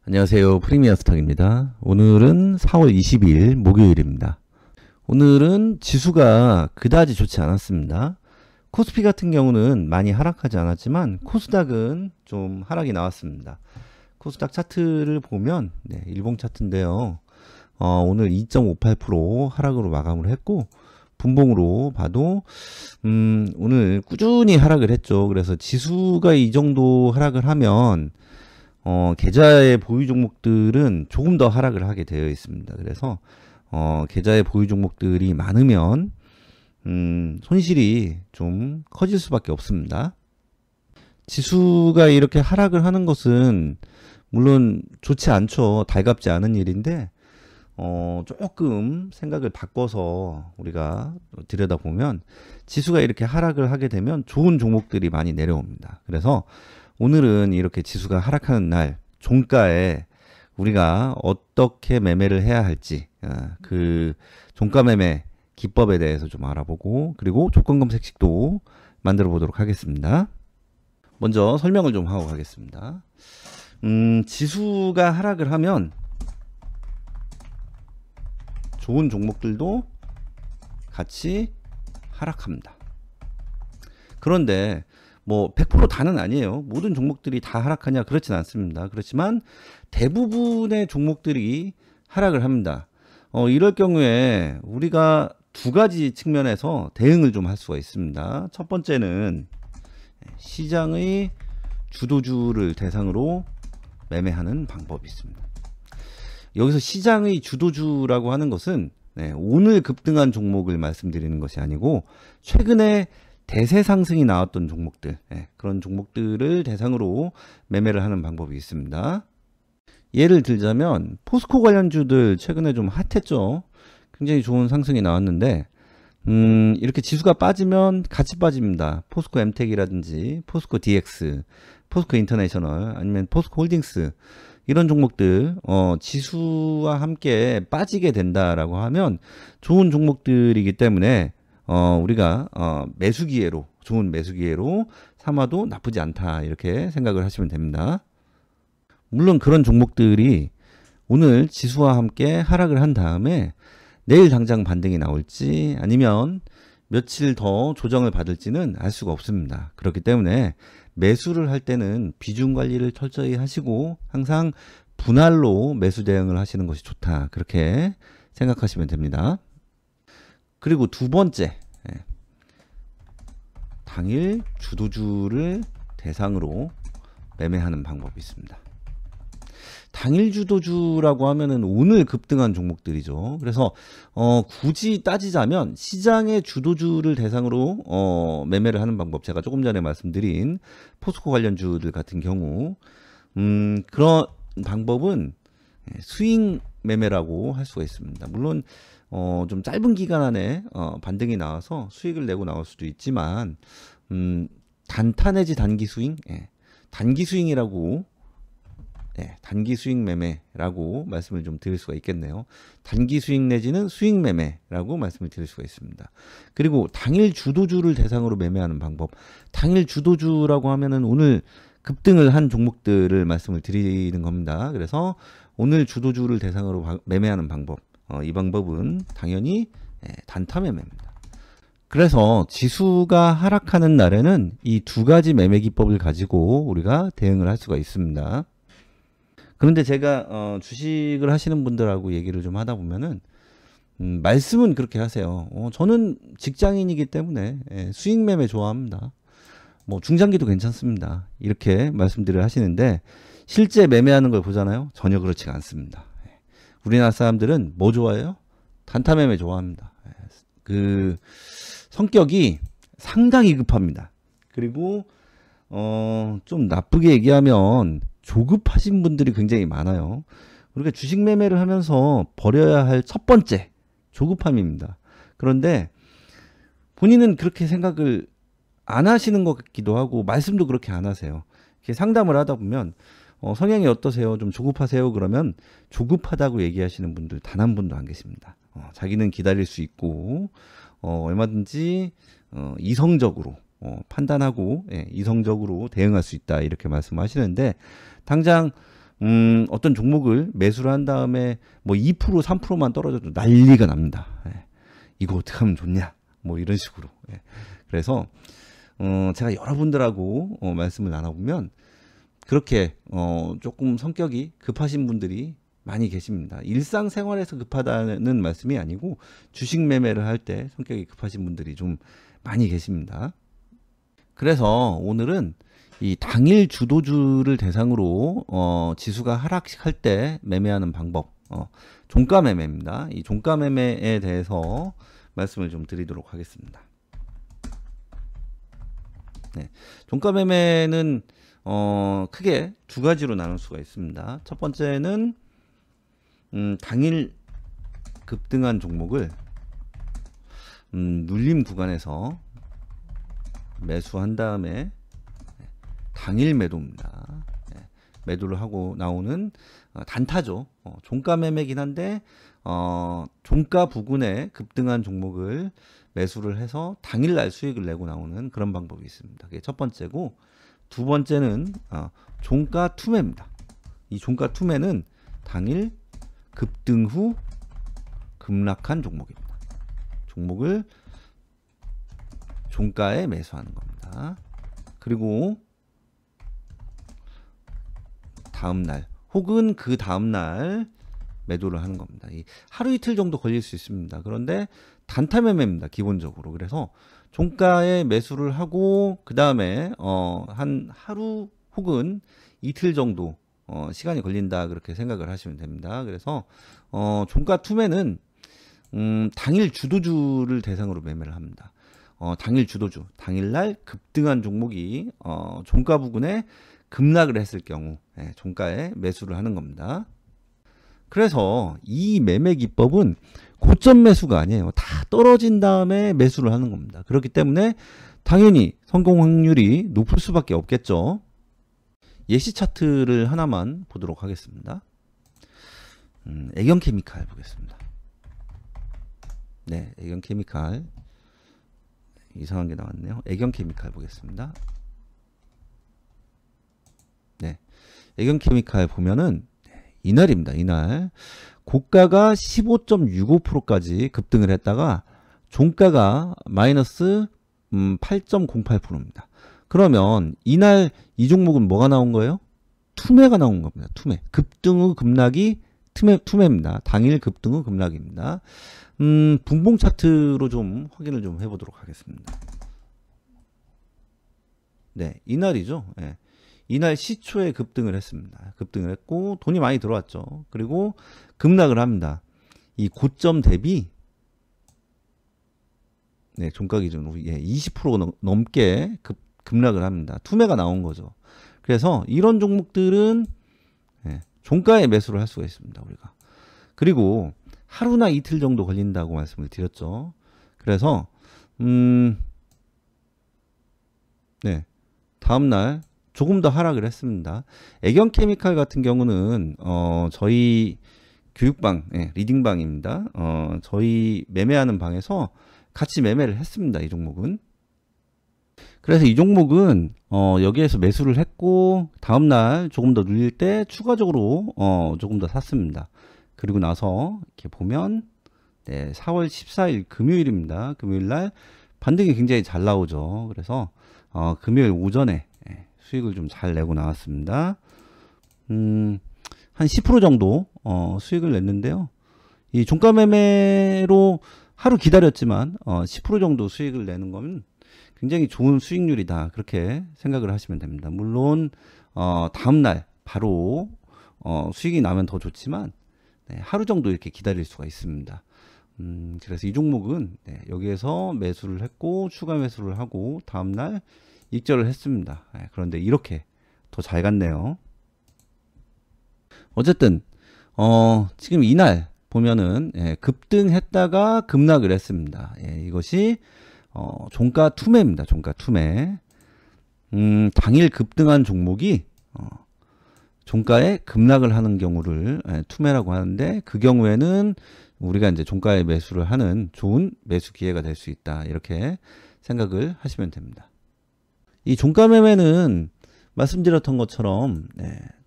안녕하세요. 프리미어 스탁입니다. 오늘은 4월 20일 목요일입니다. 오늘은 지수가 그다지 좋지 않았습니다. 코스피 같은 경우는 많이 하락하지 않았지만 코스닥은 좀 하락이 나왔습니다. 코스닥 차트를 보면 일봉 차트인데요. 오늘 2.58% 하락으로 마감을 했고 분봉으로 봐도 오늘 꾸준히 하락을 했죠. 그래서 지수가 이 정도 하락을 하면 계좌의 보유 종목들은 조금 더 하락을 하게 되어 있습니다. 그래서 계좌의 보유 종목들이 많으면 손실이 좀 커질 수밖에 없습니다. 지수가 이렇게 하락을 하는 것은 물론 좋지 않죠. 달갑지 않은 일인데 조금 생각을 바꿔서 우리가 들여다보면 지수가 이렇게 하락을 하게 되면 좋은 종목들이 많이 내려옵니다. 그래서 오늘은 이렇게 지수가 하락하는 날 종가에 우리가 어떻게 매매를 해야 할지 그 종가 매매 기법에 대해서 좀 알아보고 그리고 조건 검색식도 만들어 보도록 하겠습니다. 먼저 설명을 좀 하고 가겠습니다. 지수가 하락을 하면 좋은 종목들도 같이 하락합니다. 그런데 뭐 100% 다는 아니에요. 모든 종목들이 다 하락하냐 그렇진 않습니다. 그렇지만 대부분의 종목들이 하락을 합니다. 이럴 경우에 우리가 두 가지 측면에서 대응을 좀 할 수가 있습니다. 첫 번째는 시장의 주도주를 대상으로 매매하는 방법이 있습니다. 여기서 시장의 주도주라고 하는 것은 오늘 급등한 종목을 말씀드리는 것이 아니고 최근에 대세 상승이 나왔던 종목들, 그런 종목들을 대상으로 매매를 하는 방법이 있습니다. 예를 들자면 포스코 관련주들 최근에 좀 핫했죠. 굉장히 좋은 상승이 나왔는데 이렇게 지수가 빠지면 같이 빠집니다. 포스코 엠텍이라든지 포스코 DX, 포스코 인터내셔널 아니면 포스코 홀딩스 이런 종목들 지수와 함께 빠지게 된다라고 하면 좋은 종목들이기 때문에 우리가 매수 기회로 좋은 매수 기회로 삼아도 나쁘지 않다 이렇게 생각을 하시면 됩니다. 물론 그런 종목들이 오늘 지수와 함께 하락을 한 다음에 내일 당장 반등이 나올지 아니면 며칠 더 조정을 받을지는 알 수가 없습니다. 그렇기 때문에 매수를 할 때는 비중 관리를 철저히 하시고 항상 분할로 매수 대응을 하시는 것이 좋다 그렇게 생각하시면 됩니다. 그리고 두 번째, 당일 주도주를 대상으로 매매하는 방법이 있습니다. 당일 주도주라고 하면은 오늘 급등한 종목들이죠. 그래서 굳이 따지자면 시장의 주도주를 대상으로 매매를 하는 방법, 제가 조금 전에 말씀드린 포스코 관련주들 같은 경우 그런 방법은 스윙 매매라고 할 수가 있습니다. 물론 좀 짧은 기간 안에 반등이 나와서 수익을 내고 나올 수도 있지만 단타 내지 단기 스윙, 단기 스윙이라고 단기 수익 매매라고 말씀을 좀 드릴 수가 있겠네요. 단기 수익 내지는 수익 매매라고 말씀을 드릴 수가 있습니다. 그리고 당일 주도주를 대상으로 매매하는 방법. 당일 주도주라고 하면은 오늘 급등을 한 종목들을 말씀을 드리는 겁니다. 그래서 오늘 주도주를 대상으로 매매하는 방법. 이 방법은 당연히 단타 매매입니다. 그래서 지수가 하락하는 날에는 이 두 가지 매매 기법을 가지고 우리가 대응을 할 수가 있습니다. 그런데 제가 주식을 하시는 분들하고 얘기를 좀 하다 보면은 말씀은 그렇게 하세요. 저는 직장인이기 때문에 수익 매매 좋아합니다. 뭐 중장기도 괜찮습니다. 이렇게 말씀들을 하시는데 실제 매매하는 걸 보잖아요. 전혀 그렇지가 않습니다. 우리나라 사람들은 뭐 좋아해요? 단타 매매 좋아합니다. 그 성격이 상당히 급합니다. 그리고 좀 나쁘게 얘기하면 조급하신 분들이 굉장히 많아요. 우리가 주식 매매를 하면서 버려야 할 첫 번째 조급함입니다. 그런데 본인은 그렇게 생각을 안 하시는 것 같기도 하고 말씀도 그렇게 안 하세요. 이렇게 상담을 하다 보면 성향이 어떠세요? 좀 조급하세요? 그러면 조급하다고 얘기하시는 분들 단 한 분도 안 계십니다. 자기는 기다릴 수 있고 얼마든지 이성적으로 판단하고 이성적으로 대응할 수 있다 이렇게 말씀하시는데 당장 어떤 종목을 매수를 한 다음에 뭐 2% 3%만 떨어져도 난리가 납니다. 이거 어떻게 하면 좋냐 뭐 이런 식으로. 그래서 제가 여러분들하고 말씀을 나눠보면 그렇게 조금 성격이 급하신 분들이 많이 계십니다. 일상생활에서 급하다는 말씀이 아니고 주식 매매를 할 때 성격이 급하신 분들이 좀 많이 계십니다. 그래서 오늘은 이 당일 주도주를 대상으로 지수가 하락할 때 매매하는 방법, 종가 매매입니다. 이 종가 매매에 대해서 말씀을 좀 드리도록 하겠습니다. 네, 종가 매매는 크게 두 가지로 나눌 수가 있습니다. 첫 번째는 당일 급등한 종목을 눌림 구간에서 매수한 다음에 당일 매도입니다. 매도를 하고 나오는 단타죠. 종가 매매긴 한데 종가 부근에 급등한 종목을 매수를 해서 당일날 수익을 내고 나오는 그런 방법이 있습니다. 그게 첫 번째고, 두 번째는 종가 투매입니다. 이 종가 투매는 당일 급등 후 급락한 종목입니다. 종목을 종가에 매수하는 겁니다. 그리고 다음날 혹은 그 다음날 매도를 하는 겁니다. 이 하루 이틀 정도 걸릴 수 있습니다. 그런데 단타 매매입니다. 기본적으로. 그래서 종가에 매수를 하고 그 다음에 한 하루 혹은 이틀 정도 시간이 걸린다 그렇게 생각을 하시면 됩니다. 그래서 종가 투매는 당일 주도주를 대상으로 매매를 합니다. 당일 주도주, 당일날 급등한 종목이 종가 부근에 급락을 했을 경우 종가에 매수를 하는 겁니다. 그래서 이 매매 기법은 고점 매수가 아니에요. 다 떨어진 다음에 매수를 하는 겁니다. 그렇기 때문에 당연히 성공 확률이 높을 수밖에 없겠죠. 예시 차트를 하나만 보도록 하겠습니다. 애경케미칼 보겠습니다. 네, 애경케미칼 이상한 게 나왔네요. 애경케미칼 보겠습니다. 네, 애경케미칼 보면은 이날입니다. 이날 고가가 15.65%까지 급등을 했다가 종가가 마이너스 8.08%입니다. 그러면 이날 이 종목은 뭐가 나온 거예요? 투매가 나온 겁니다. 투매. 급등 후 급락이 투매입니다. 당일 급등 후 급락입니다. 분봉 차트로 좀 확인을 좀 해보도록 하겠습니다. 네, 이날이죠. 네. 이날 시초에 급등을 했습니다. 급등을 했고 돈이 많이 들어왔죠. 그리고 급락을 합니다. 이 고점 대비 네, 종가 기준으로 20% 넘게 급락을 합니다. 투매가 나온 거죠. 그래서 이런 종목들은 종가에 매수를 할 수가 있습니다. 우리가. 그리고 하루나 이틀 정도 걸린다고 말씀을 드렸죠. 그래서 네, 다음날 조금 더 하락을 했습니다. 애경케미칼 같은 경우는 저희 교육방, 리딩방입니다. 저희 매매하는 방에서 같이 매매를 했습니다. 이 종목은. 그래서 이 종목은 여기에서 매수를 했고 다음날 조금 더 눌릴 때 추가적으로 조금 더 샀습니다. 그리고 나서 이렇게 보면 네, 4월 14일 금요일입니다. 금요일날 반등이 굉장히 잘 나오죠. 그래서 금요일 오전에 수익을 좀 잘 내고 나왔습니다. 한 10% 정도 수익을 냈는데요. 이 종가 매매로 하루 기다렸지만 10% 정도 수익을 내는 건 굉장히 좋은 수익률이다. 그렇게 생각을 하시면 됩니다. 물론 다음날 바로 수익이 나면 더 좋지만 네, 하루 정도 이렇게 기다릴 수가 있습니다. 그래서 이 종목은 네, 여기에서 매수를 했고 추가 매수를 하고 다음날 익절을 했습니다. 그런데 이렇게 더 잘 갔네요. 어쨌든 지금 이날 보면은 급등했다가 급락을 했습니다. 이것이 종가 투매입니다. 종가 투매. 당일 급등한 종목이 종가에 급락을 하는 경우를 투매라고 하는데 그 경우에는 우리가 이제 종가에 매수를 하는 좋은 매수 기회가 될 수 있다. 이렇게 생각을 하시면 됩니다. 이 종가 매매는 말씀드렸던 것처럼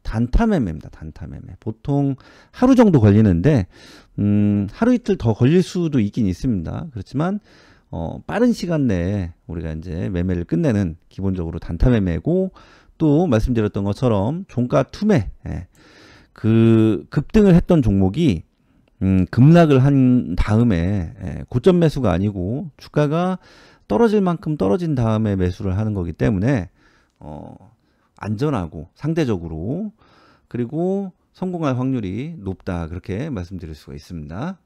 단타 매매입니다. 단타 매매. 보통 하루 정도 걸리는데 하루 이틀 더 걸릴 수도 있긴 있습니다. 그렇지만 빠른 시간 내에 우리가 이제 매매를 끝내는 기본적으로 단타 매매고, 또 말씀드렸던 것처럼 종가 투매, 그 급등을 했던 종목이 급락을 한 다음에 고점 매수가 아니고 주가가 떨어질 만큼 떨어진 다음에 매수를 하는 거기 때문에 안전하고 상대적으로, 그리고 성공할 확률이 높다, 그렇게 말씀드릴 수가 있습니다.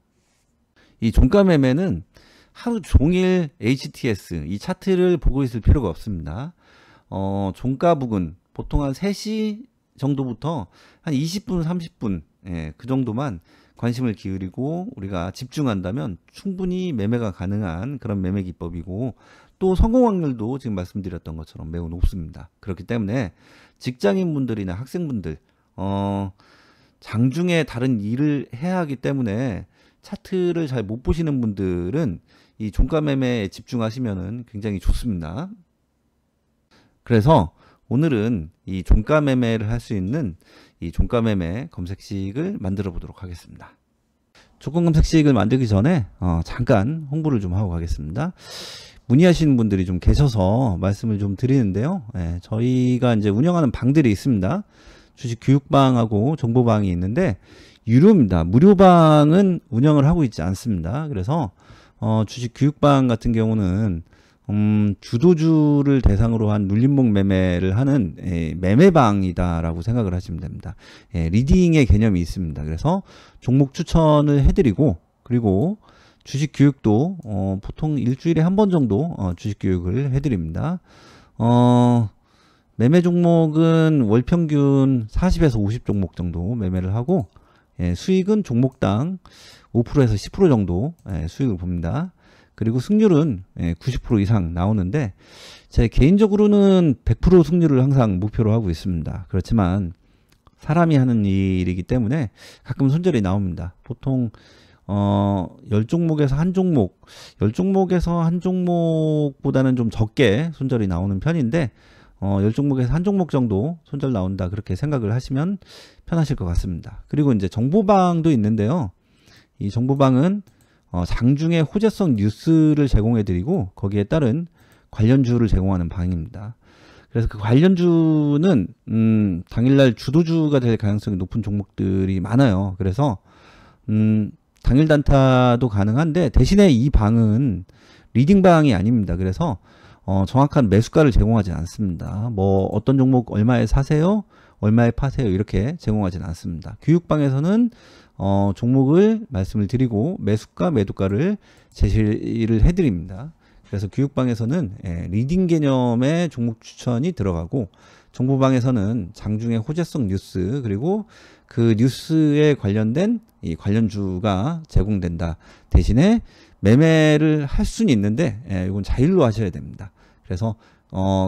이 종가 매매는 하루 종일 HTS 이 차트를 보고 있을 필요가 없습니다. 종가 부근 보통 한 3시 정도부터 한 20분 30분 그 정도만 관심을 기울이고 우리가 집중한다면 충분히 매매가 가능한 그런 매매 기법이고, 또 성공 확률도 지금 말씀드렸던 것처럼 매우 높습니다. 그렇기 때문에 직장인분들이나 학생분들, 장중에 다른 일을 해야 하기 때문에 차트를 잘 못 보시는 분들은 이 종가 매매에 집중하시면은 굉장히 좋습니다. 그래서 오늘은 이 종가 매매를 할 수 있는 이 종가 매매 검색식을 만들어 보도록 하겠습니다. 조건 검색식을 만들기 전에 잠깐 홍보를 좀 하고 가겠습니다. 문의하시는 분들이 좀 계셔서 말씀을 좀 드리는데요. 저희가 이제 운영하는 방들이 있습니다. 주식 교육방하고 정보방이 있는데 유료입니다. 무료방은 운영을 하고 있지 않습니다. 그래서 주식 교육방 같은 경우는 주도주를 대상으로 한 눌림목 매매를 하는 매매방이다라고 생각을 하시면 됩니다. 리딩의 개념이 있습니다. 그래서 종목 추천을 해드리고, 그리고 주식 교육도 보통 일주일에 한 번 정도 주식 교육을 해드립니다. 매매 종목은 월 평균 40에서 50 종목 정도 매매를 하고, 수익은 종목당 5%에서 10% 정도 수익을 봅니다. 그리고 승률은 90% 이상 나오는데, 제 개인적으로는 100% 승률을 항상 목표로 하고 있습니다. 그렇지만 사람이 하는 일이기 때문에 가끔 손절이 나옵니다. 보통 10종목에서 한 종목, 10종목에서 한 종목보다는 좀 적게 손절이 나오는 편인데 10종목에서 한 종목 정도 손절 나온다, 그렇게 생각을 하시면 편하실 것 같습니다. 그리고 이제 정보방도 있는데요. 이 정보방은 장중에 호재성 뉴스를 제공해 드리고 거기에 따른 관련주를 제공하는 방입니다. 그래서 그 관련주는 당일날 주도주가 될 가능성이 높은 종목들이 많아요. 그래서 당일 단타도 가능한데, 대신에 이 방은 리딩방이 아닙니다. 그래서 정확한 매수가를 제공하지 않습니다. 뭐 어떤 종목 얼마에 사세요, 얼마에 파세요, 이렇게 제공하지는 않습니다. 교육방에서는 종목을 말씀을 드리고 매수가, 매도가를 제시를 해드립니다. 그래서 교육방에서는 리딩 개념의 종목 추천이 들어가고, 정보방에서는 장중의 호재성 뉴스, 그리고 그 뉴스에 관련된 이 관련주가 제공된다. 대신에 매매를 할 수는 있는데 이건 자율로 하셔야 됩니다. 그래서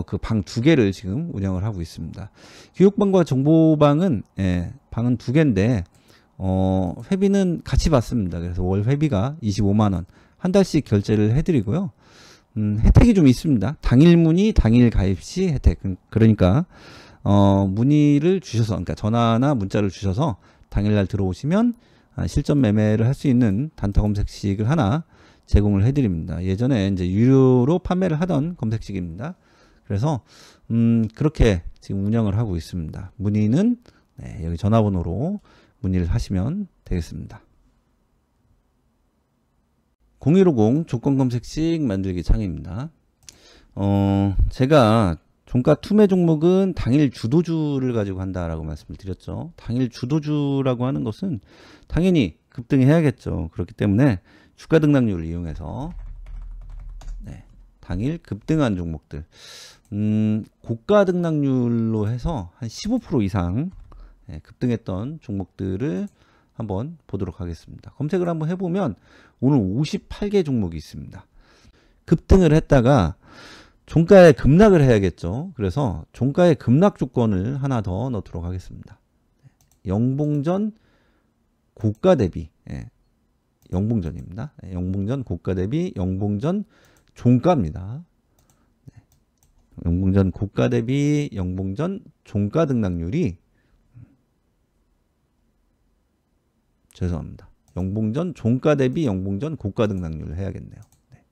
그 방 2개를 지금 운영을 하고 있습니다. 교육방과 정보방은 방은 2개인데 회비는 같이 받습니다. 그래서 월 회비가 25만원 한 달씩 결제를 해드리고요. 혜택이 좀 있습니다. 당일 문의, 당일 가입 시 혜택. 그러니까 문의를 주셔서, 그러니까 전화나 문자를 주셔서 당일날 들어오시면 실전 매매를 할 수 있는 단타 검색식을 하나 제공을 해드립니다. 예전에 이제 유료로 판매를 하던 검색식입니다. 그래서 그렇게 지금 운영을 하고 있습니다. 문의는 여기 전화번호로 문의를 하시면 되겠습니다. 0150 조건 검색식 만들기 창입니다. 제가 종가 투매 종목은 당일 주도주를 가지고 한다라고 말씀을 드렸죠. 당일 주도주라고 하는 것은 당연히 급등해야겠죠. 그렇기 때문에 주가 등락률을 이용해서 당일 급등한 종목들, 고가 등락률로 해서 한 15% 이상 급등했던 종목들을 한번 보도록 하겠습니다. 검색을 한번 해보면 오늘 58개 종목이 있습니다. 급등을 했다가 종가에 급락을 해야겠죠. 그래서 종가에 급락 조건을 하나 더 넣도록 하겠습니다. 영봉전 고가 대비, 영봉전입니다. 영봉전 고가 대비 영봉전 종가입니다. 영봉전 고가 대비 영봉전 종가 등락률이 죄송합니다. 영봉전 종가 대비 영봉전 고가 등락률을 해야겠네요. 네.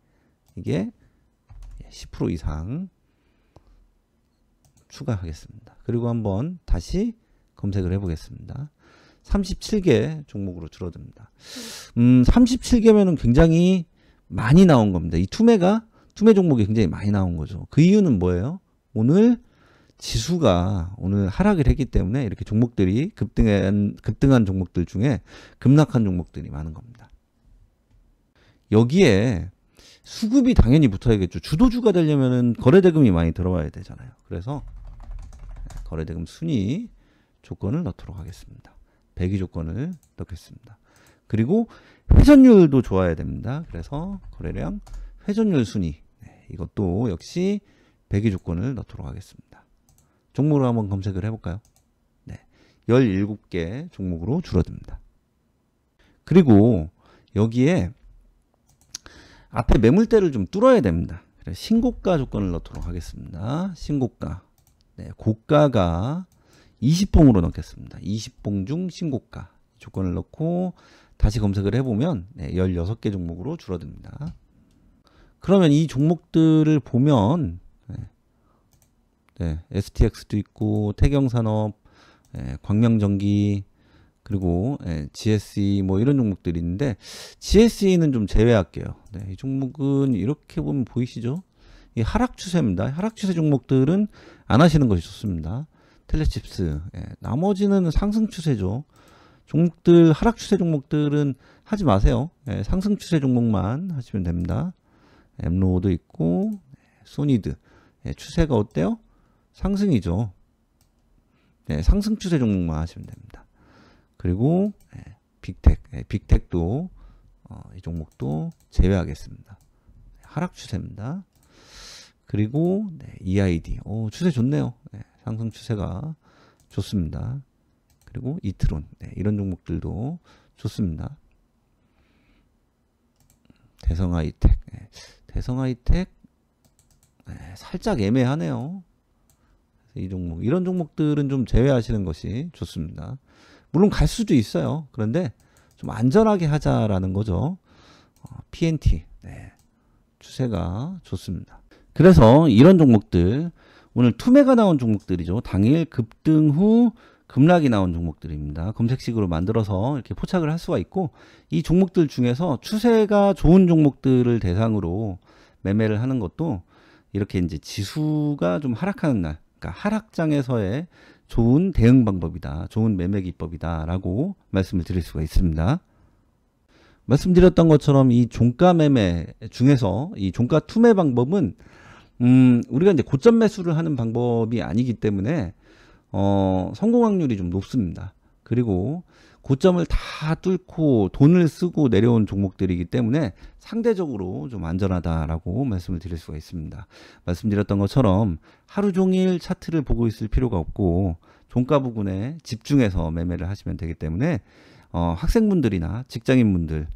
이게 10% 이상 추가하겠습니다. 그리고 한번 다시 검색을 해보겠습니다. 37개 종목으로 줄어듭니다. 37개면은 굉장히 많이 나온 겁니다. 이 투매 종목이 굉장히 많이 나온 거죠. 그 이유는 뭐예요? 오늘 지수가 오늘 하락을 했기 때문에 이렇게 종목들이 급등한 종목들 중에 급락한 종목들이 많은 겁니다. 여기에 수급이 당연히 붙어야겠죠. 주도주가 되려면 거래대금이 많이 들어와야 되잖아요. 그래서 거래대금 순위 조건을 넣도록 하겠습니다. 배기 조건을 넣겠습니다. 그리고 회전율도 좋아야 됩니다. 그래서 거래량 회전율 순위 이것도 역시 배기 조건을 넣도록 하겠습니다. 종목으로 한번 검색을 해볼까요? 네, 17개 종목으로 줄어듭니다. 그리고 여기에 앞에 매물대를 좀 뚫어야 됩니다. 그래서 신고가 조건을 넣도록 하겠습니다. 신고가. 네, 고가가 20봉으로 넣겠습니다. 20봉 중 신고가 조건을 넣고 다시 검색을 해보면 16개 종목으로 줄어듭니다. 그러면 이 종목들을 보면 STX도 있고 태경산업, 광명전기 그리고 GSE 뭐 이런 종목들이 있는데 GSE는 좀 제외할게요. 이 종목은 이렇게 보면 보이시죠? 이 하락 추세입니다. 하락 추세 종목들은 안 하시는 것이 좋습니다. 텔레칩스 나머지는 상승 추세죠. 종목들 하락 추세 종목들은 하지 마세요. 상승 추세 종목만 하시면 됩니다. 엠로도 있고 소니드 추세가 어때요? 상승이죠. 상승 추세 종목만 하시면 됩니다. 그리고 빅텍도 이 종목도 제외하겠습니다. 하락 추세입니다. 그리고 EID 추세 좋네요. 상승 추세가 좋습니다. 그리고 이트론 이런 종목들도 좋습니다. 대성하이텍 살짝 애매하네요. 이 종목 이런 종목들은 좀 제외하시는 것이 좋습니다. 물론 갈 수도 있어요. 그런데 좀 안전하게 하자라는 거죠. PNT 추세가 좋습니다. 그래서 이런 종목들 오늘 투매가 나온 종목들이죠. 당일 급등 후 급락이 나온 종목들입니다. 검색식으로 만들어서 이렇게 포착을 할 수가 있고 이 종목들 중에서 추세가 좋은 종목들을 대상으로 매매를 하는 것도 이렇게 이제 지수가 좀 하락하는 날, 그러니까 하락장에서의 좋은 대응 방법이다, 좋은 매매 기법이다라고 말씀을 드릴 수가 있습니다. 말씀드렸던 것처럼 이 종가 매매 중에서 이 종가 투매 방법은 우리가 이제 고점 매수를 하는 방법이 아니기 때문에 성공 확률이 좀 높습니다. 그리고 고점을 다 뚫고 돈을 쓰고 내려온 종목들이기 때문에 상대적으로 좀 안전하다라고 말씀을 드릴 수가 있습니다. 말씀드렸던 것처럼 하루 종일 차트를 보고 있을 필요가 없고 종가 부근에 집중해서 매매를 하시면 되기 때문에 학생분들이나 직장인분들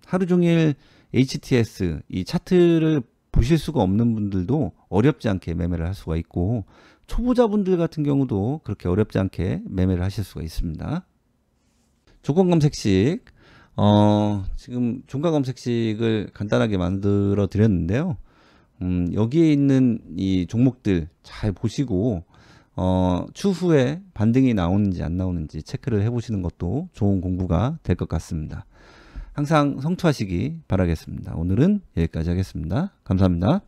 하루 종일 HTS 이 차트를 보실 수가 없는 분들도 어렵지 않게 매매를 할 수가 있고 초보자분들 같은 경우도 그렇게 어렵지 않게 매매를 하실 수가 있습니다. 조건 검색식 지금 종가 검색식을 간단하게 만들어 드렸는데요. 여기에 있는 이 종목들 잘 보시고 추후에 반등이 나오는지 안 나오는지 체크를 해 보시는 것도 좋은 공부가 될 것 같습니다. 항상 성투하시기 바라겠습니다. 오늘은 여기까지 하겠습니다. 감사합니다.